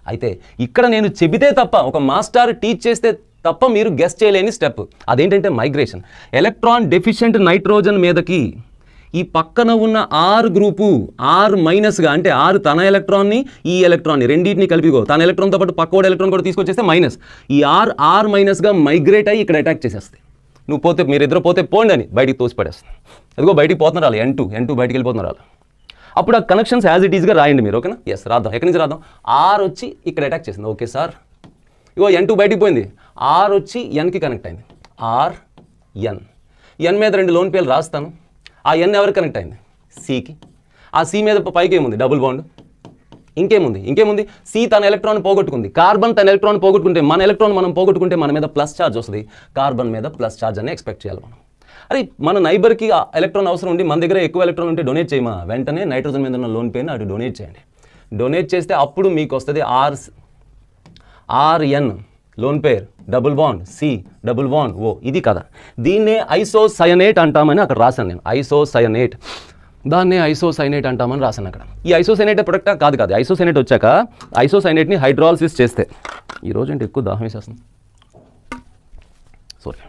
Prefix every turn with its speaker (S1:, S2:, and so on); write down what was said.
S1: అయితే ఇక్కడ నేను చెబితే తప్ప, ఒక మాస్టర్ టీచ్ చేస్తే తప్ప మీరు గెస్ చేయలేని స్టెప్, అదేంటంటే మైగ్రేషన్. ఎలక్ట్రాన్ డెఫిషియెంట్ నైట్రోజన్ మీదకి ఈ పక్కన ఉన్న ఆర్ గ్రూపు ఆర్ మైనస్గా, అంటే ఆర్ తన ఎలక్ట్రాన్ని ఈ ఎలక్ట్రాన్ని రెండింటిని కలిపిగో, తన ఎలక్ట్రాన్తో పాటు పక్కోడ ఎలక్ట్రాన్ కూడా తీసుకొచ్చేస్తే మైనస్, ఈ ఆర్ మైనస్గా మైగ్రేట్ అయ్యి ఇక్కడ అటాక్ చేసేస్తాయి. నువ్వు పోతే, మీరిద్దరు పోతే పోండి అని బయటికి తోసిపడేస్తుంది. అదిగో బయటికి పోతున్నారు వాళ్ళు, N2 బయటికి వెళ్ళిపోతున్నారు వాళ్ళు. అప్పుడు ఆ కనెక్షన్స్ యాజ్ ఇట్ ఈస్గా రాయండి మీరు, ఓకేనా? ఎస్, రాద్దాం. ఎక్కడి నుంచి రాద్దాం? ఆర్ వచ్చి ఇక్కడ అటాక్ చేసింది, ఓకే సార్. ఇగో N2 బయటికి పోయింది, ఆర్ వచ్చి Nకి కనెక్ట్ అయింది, ఆర్ ఎన్ మీద 2 లోన్ పేర్లు రాస్తాను. ఆ N ఎవరికి కనెక్ట్ అయింది? Cకి. ఆ C మీద పైకి ఏముంది? Double bond. ఇంకేముంది? C తన ఎలక్ట్రాన్ పోగొట్టుకుంది, కార్బన్ తన ఎలక్ట్రాన్ పోగొట్టుకుంటే, మన ఎలక్ట్రాన్ మనం పోగొట్టుకుంటే మన మీద ప్లస్ ఛార్జ్ వస్తుంది, కార్బన్ మీద ప్లస్ ఛార్జ్ అని ఎక్స్పెక్ట్ చేయాలి మనం. అరే మన నైబర్కి ఎలక్ట్రాన్ అవసరం ఉండి మన దగ్గర ఎక్కువ ఎలక్ట్రాన్ ఉంటే డొనేట్ చేయమా, వెంటనే నైట్రోజన్ మీద ఉన్న లోన్ పేరుని అటు డొనేట్ చేయండి. డొనేట్ చేస్తే అప్పుడు మీకు వస్తుంది RN lone pair, double bond C, double bond O. ఇది కదా, దీన్నే ఐసోసయనేట్ అంటామని అక్కడ రాశాను నేను. ఐసోసయనేట్, దాన్నే ఐసోసైనేట్ అంటామని రాశాను అక్కడ. ఈ ఐసోసైనేట్ ప్రొడక్టా? కాదు. ఐసోసైనేట్ వచ్చాక ఐసోసైనేట్ని హైడ్రాలసిస్ చేస్తే, ఈరోజు అంటే ఎక్కువ దాహం వేసేస్తుంది, సారీ.